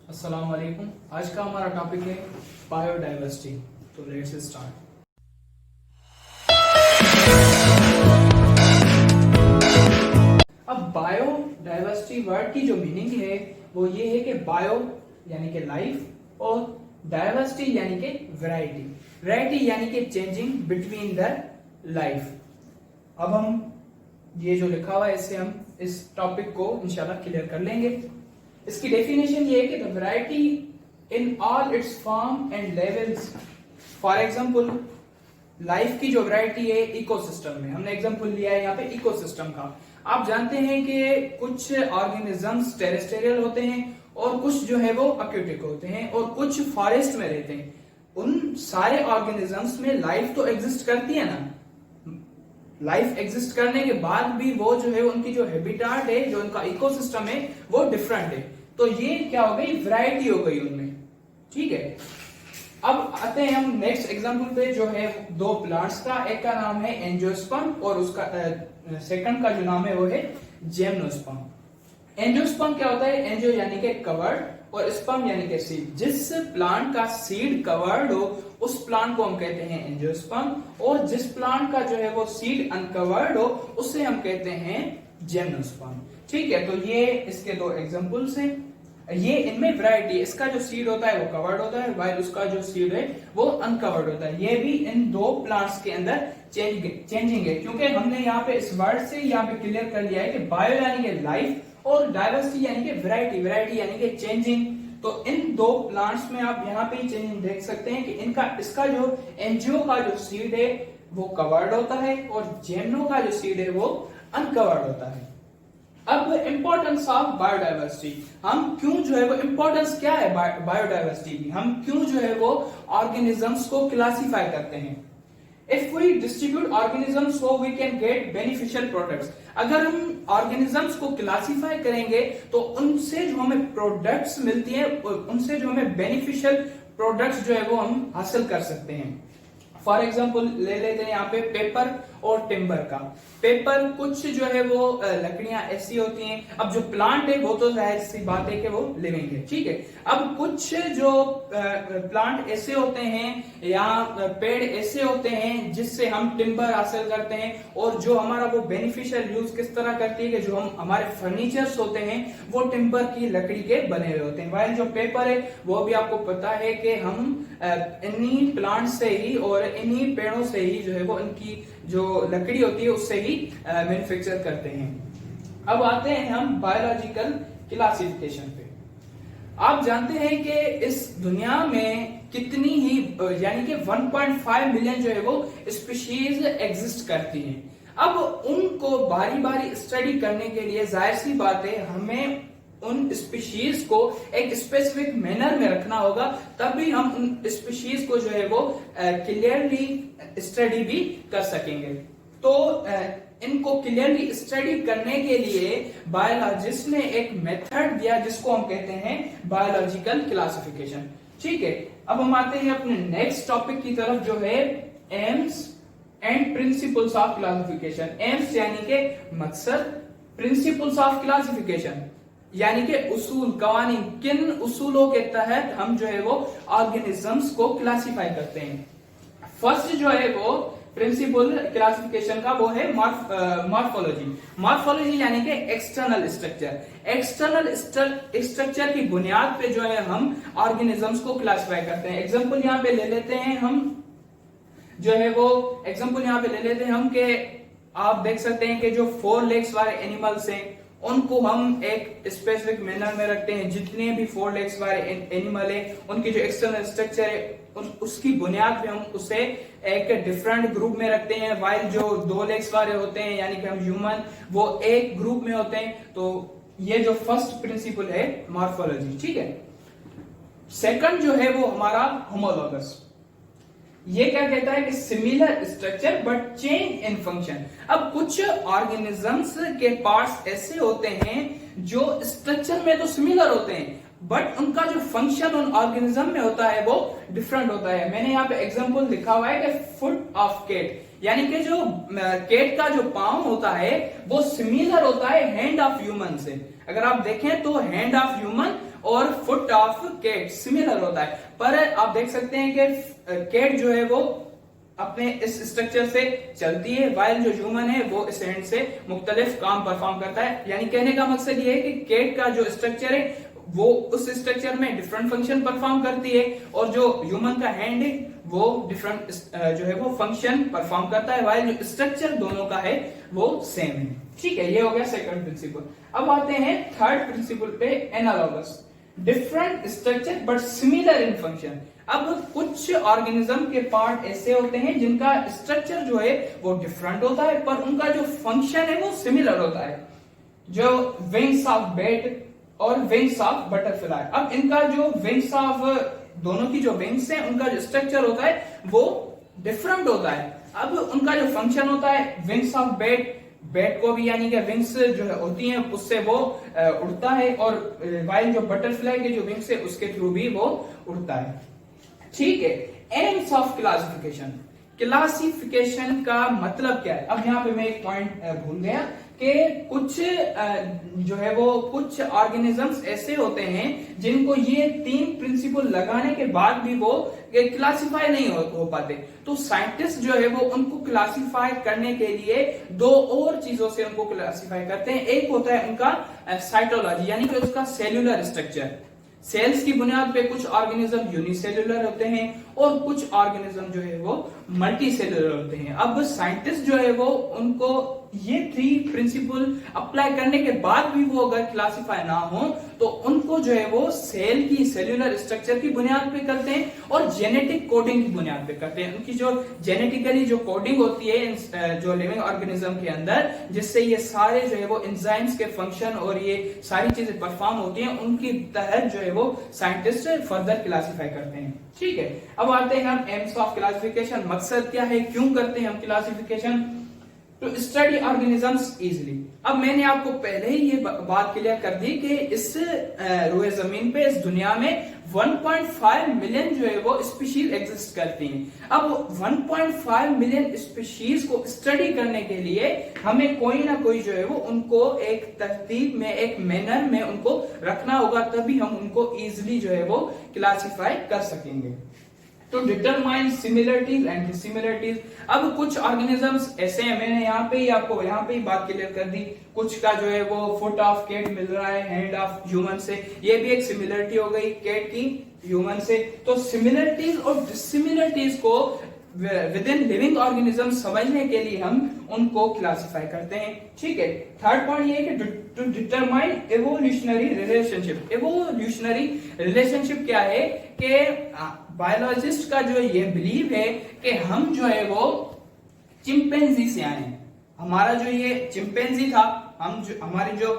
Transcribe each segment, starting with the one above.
अस्सलाम वालेकुम। आज का हमारा टॉपिक है बायोडाइवर्सिटी। तो लेट्स स्टार्ट। अब बायोडाइवर्सिटी वर्ड की जो मीनिंग है वो ये है कि बायो यानी कि लाइफ और डाइवर्सिटी यानी कि वैरायटी। वैरायटी यानी कि चेंजिंग बिटवीन द लाइफ। अब हम ये जो लिखा हुआ है इससे हम इस टॉपिक को इंशाल्लाह क्लियर कर लेंगे। इसकी डेफिनेशन ये है कि the variety in all it's form and levels. For example life की जो वैरायटी है इकोसिस्टम में, हमने एग्जांपल लिया है यहाँ पे इकोसिस्टम का। आप जानते हैं कि कुछ ऑर्गेनिजम्स टेरेस्टेरियल होते हैं और कुछ जो है वो एक्वेटिक होते हैं और कुछ फॉरेस्ट में रहते हैं। उन सारे ऑर्गेनिजम्स में लाइफ तो एग्जिस्ट करती है ना। लाइफ एग्जिस्ट करने के बाद भी वो जो है उनकी जो हैबिटाट है, जो उनका इकोसिस्टम है वो डिफरेंट है। तो ये क्या हो गई, वैरायटी हो गई उनमें। ठीक है, अब आते हैं हम नेक्स्ट एग्जांपल पे जो है दो प्लांट्स का। एक का नाम है एंजियोस्पर्म और उसका सेकंड का जो नाम है वो है जिम्नोस्पर्म। एंजियोस्पर्म क्या होता है, एंजियो यानी कि कवर्ड और स्पर्म यानी कि सीड। जिस प्लांट का सीड कवर्ड हो उस प्लांट को हम कहते हैं एंजियोस्पर्म, और जिस प्लांट का जो है वो सीड अनकवर्ड हो उससे हम कहते हैं जिम्नोस्पर्म। ठीक है, तो ये इसके दो एग्जांपल्स हैं। ये इनमें वैरायटी, इसका जो सीड होता है वो कवर्ड होता है वाइल उसका जो सीड है वो अनकवर्ड होता है। ये भी इन दो प्लांट्स के अंदर चेंजिंग है, क्योंकि हमने यहाँ पे इस वर्ड से यहाँ पे क्लियर कर लिया है कि बायो यानी कि लाइफ और डाइवर्सिटी यानी कि वैरायटी। वैरायटी यानी कि चेंजिंग। तो इन दो प्लांट्स में आप यहाँ पे चेंजिंग देख सकते हैं कि इसका जो एंजियो का जो सीड है वो कवर्ड होता है और जेमनो का जो सीड है वो अनकवर्ड होता है। अब इंपॉर्टेंस ऑफ बायोडाइवर्सिटी, हम क्यों जो है वो इंपॉर्टेंस क्या है बायोडाइवर्सिटी की, हम क्यों जो है वो ऑर्गेनिजम्स को क्लासिफाई करते हैं। If we distribute organisms so we can get beneficial products। अगर हम ऑर्गेनिजम्स को क्लासिफाई करेंगे तो उनसे जो हमें प्रोडक्ट्स मिलती है, उनसे जो हमें बेनिफिशियल प्रोडक्ट्स जो है वो हम हासिल कर सकते हैं। फॉर एग्जाम्पल ले लेते हैं यहाँ पे पेपर और टिम्बर का। पेपर कुछ जो है वो लकड़ियां ऐसी होती हैं, अब जो प्लांट है वो तो जाहिर सी बात है कि वो लिविंग है। ठीक है, अब कुछ जो प्लांट ऐसे होते हैं या पेड़ ऐसे होते हैं जिससे हम टिम्बर हासिल करते हैं, और जो हमारा वो बेनिफिशियल यूज किस तरह करती है कि जो हम हमारे फर्नीचर्स होते हैं वो टिम्बर की लकड़ी के बने हुए होते हैं। वाइल जो पेपर है वो भी आपको पता है कि हम इन्हीं प्लांट से ही और इन्हीं पेड़ों से ही जो है वो इनकी जो लकड़ी होती है उससे ही मैन्युफैक्चर करते हैं। अब आते हैं हम बायोलॉजिकल क्लासिफिकेशन पे। आप जानते हैं कि इस दुनिया में कितनी ही यानी कि 1.5 मिलियन जो है वो स्पीशीज एग्जिस्ट करती हैं। अब उनको बारी बारी स्टडी करने के लिए जाहिर सी बात है हमें उन स्पीशीज को एक स्पेसिफिक मैनर में रखना होगा, तभी हम उन स्पीशीज को जो है वो क्लियरली स्टडी भी कर सकेंगे। तो इनको क्लियरली स्टडी करने के लिए बायोलॉजिस्ट ने एक मेथड दिया जिसको हम कहते हैं बायोलॉजिकल क्लासिफिकेशन। ठीक है, अब हम आते हैं अपने नेक्स्ट टॉपिक की तरफ जो है AIIMS and principles of classification. AIIMS यानी कि मकसद, प्रिंसिपल्स ऑफ क्लासिफिकेशन यानी कि उसूल, कवानीन, किन उसूलों के तहत हम जो है वो ऑर्गेनिजम्स को क्लासिफाई करते हैं। फर्स्ट जो है वो प्रिंसिपल क्लासिफिकेशन का वो है मॉर्फोलॉजी। मॉर्फोलॉजी यानी कि एक्सटर्नल स्ट्रक्चर। एक्सटर्नल स्ट्रक्चर की बुनियाद पे जो है हम ऑर्गेनिजम्स को क्लासिफाई करते हैं। एग्जांपल यहाँ पे ले लेते हैं हम जो है वो एग्जांपल यहाँ पे ले लेते हैं हम कि आप देख सकते हैं कि जो 4 लेग्स वाले एनिमल्स हैं उनको हम एक स्पेसिफिक मैनर में रखते हैं। जितने भी 4 लेग्स वाले एनिमल है उनकी जो एक्सटर्नल स्ट्रक्चर है उसकी बुनियाद पे हम उसे एक डिफरेंट ग्रुप में रखते हैं। वाइल जो 2 लेग्स वाले होते हैं यानी कि हम ह्यूमन, वो एक ग्रुप में होते हैं। तो ये जो फर्स्ट प्रिंसिपल है मॉर्फोलॉजी। ठीक है, सेकंड जो है वो हमारा होमोलॉगस। ये क्या कहता है कि similar structure but change in function. अब कुछ ऑर्गेनिजम्स के पार्ट्स ऐसे होते हैं जो स्ट्रक्चर में तो सिमिलर होते हैं बट उनका जो फंक्शन उन ऑर्गेनिज्म में होता है वो डिफरेंट होता है। मैंने यहाँ पे एग्जांपल लिखा हुआ है कि फुट ऑफ कैट, यानी कि जो कैट का जो पांव होता है वो सिमिलर होता है हैंड ऑफ ह्यूमन से। अगर आप देखें तो हैंड ऑफ ह्यूमन और फुट ऑफ कैट सिमिलर होता है, पर आप देख सकते हैं कि कैट जो है वो अपने इस स्ट्रक्चर से चलती है, वाइल जो ह्यूमन है वो इस हैंड से मुख्तलिफ काम परफॉर्म करता है। यानी कहने का मकसद ये है कि कैट का जो स्ट्रक्चर है वो उस स्ट्रक्चर में डिफरेंट फंक्शन परफॉर्म करती है, और जो ह्यूमन का हैंड है वो डिफरेंट जो है वो फंक्शन परफॉर्म करता है, वाइल जो स्ट्रक्चर दोनों का है वो सेम है। ठीक है, ये हो गया सेकंड प्रिंसिपल। अब आते हैं थर्ड प्रिंसिपल पे, analogous, different structure but similar in function. अब कुछ ऑर्गेनिज्म के पार्ट ऐसे होते हैं जिनका स्ट्रक्चर जो है वो डिफरेंट होता है, पर उनका जो फंक्शन है वो सिमिलर होता है, जो विंग्स ऑफ बैट और विंग्स ऑफ बटरफ्लाई। अब इनका जो विंग्स ऑफ, दोनों की जो विंग्स हैं उनका जो स्ट्रक्चर होता है वो डिफरेंट होता है। अब उनका जो फंक्शन होता है, विंग्स ऑफ बैट, बैट को भी यानी कि विंग्स जो है होती हैं उससे वो उड़ता है, और वाइल जो बटरफ्लाई के जो विंग्स है उसके थ्रू भी वो उड़ता है। ठीक है, एम्स ऑफ क्लासिफिकेशन, क्लासिफिकेशन का मतलब क्या है। अब यहाँ पे मैं एक पॉइंट भूल गया कि कुछ जो है वो कुछ ऑर्गेनिजम्स ऐसे होते हैं जिनको ये तीन प्रिंसिपल लगाने के बाद भी वो क्लासिफाई नहीं हो पाते, तो साइंटिस्ट जो है वो उनको क्लासिफाई करने के लिए दो और चीजों से उनको क्लासिफाई करते हैं। एक होता है उनका साइटोलॉजी, यानी कि उसका सेल्यूलर स्ट्रक्चर। सेल्स की बुनियाद पे कुछ ऑर्गेनिज्म यूनिसेल्युलर होते हैं और कुछ ऑर्गेनिज्म जो है वो मल्टी सेल्युलर होते हैं। अब साइंटिस्ट जो है वो उनको ये थ्री प्रिंसिपल अप्लाई करने के बाद भी वो अगर क्लासिफाई ना हो तो उनको जो है वो सेल की सेल्यूलर स्ट्रक्चर की बुनियाद पे करते हैं और जेनेटिक कोडिंग की बुनियाद पे करते हैं। उनकी जो जेनेटिकली जो कोडिंग होती है जो लिविंग ऑर्गेनिज्म के अंदर, जिससे ये सारे जो है वो एंजाइम्स के फंक्शन और ये सारी चीजें परफॉर्म होती हैं, उनकी तहत जो है वो साइंटिस्ट फर्दर क्लासिफाई करते हैं। ठीक है, अब आते हैं हम एम्स ऑफ क्लासिफिकेशन। मकसद क्या है, क्यों करते हैं हम classification? To study organisms easily. अब मैंने आपको पहले ही ये बात क्लियर कर दी कि इस रोए जमीन पे, इस दुनिया में 1.5 मिलियन जो है वो स्पीशीज एग्जिस्ट करती हैं। अब 1.5 मिलियन स्पीशीज को स्टडी करने के लिए हमें कोई ना कोई जो है वो उनको एक तरतीब में, एक मैनर में उनको रखना होगा, तभी हम उनको इजिली जो है वो क्लासिफाई कर सकेंगे। To determine similarities and dissimilarities. अब कुछ ऑर्गेनिजम्स ऐसे हैं, मैंने यहाँ पे ही आपको यहाँ पे ही बात क्लियर कर दी, कुछ का जो है वो फुट ऑफ कैट मिल रहा है हैंड ऑफ ह्यूमन से, ये भी एक सिमिलरिटी हो गई कैट की ह्यूमन से। तो सिमिलरिटीज और डिसिमिलरिटीज को विद इन लिविंग ऑर्गेनिज्म समझने के लिए हम उनको क्लासिफाई करते हैं। ठीक है, थर्ड पॉइंट ये है कि to determine evolutionary relationship. Evolutionary relationship क्या है कि बायोलॉजिस्ट का जो ये बिलीव है कि हम जो है वो चिंपैंजी से आए हैं। हमारा जो ये चिंपैंजी था, हम जो हमारी जो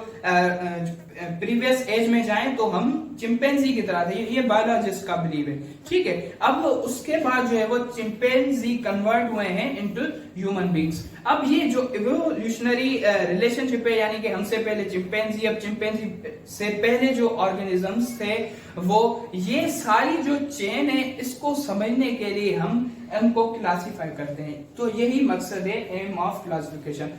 प्रीवियस एज में जाएं तो हम चिंपैंजी की तरह थे, ये बायोलॉजिस्ट का बिलीव है। ठीक है, अब उसके बाद जो है वो चिंपैंजी कन्वर्ट हुए हैं इनटू ह्यूमन बींग्स। अब ये जो इवोल्यूशनरी रिलेशनशिप है, यानी कि हमसे पहले चिंपैंजी, अब चिंपैंजी से पहले जो ऑर्गेनिजम्स थे वो, ये सारी जो चेन है इसको समझने के लिए हम इनको क्लासिफाई करते हैं। तो यही मकसद है एम ऑफ क्लासिफिकेशन।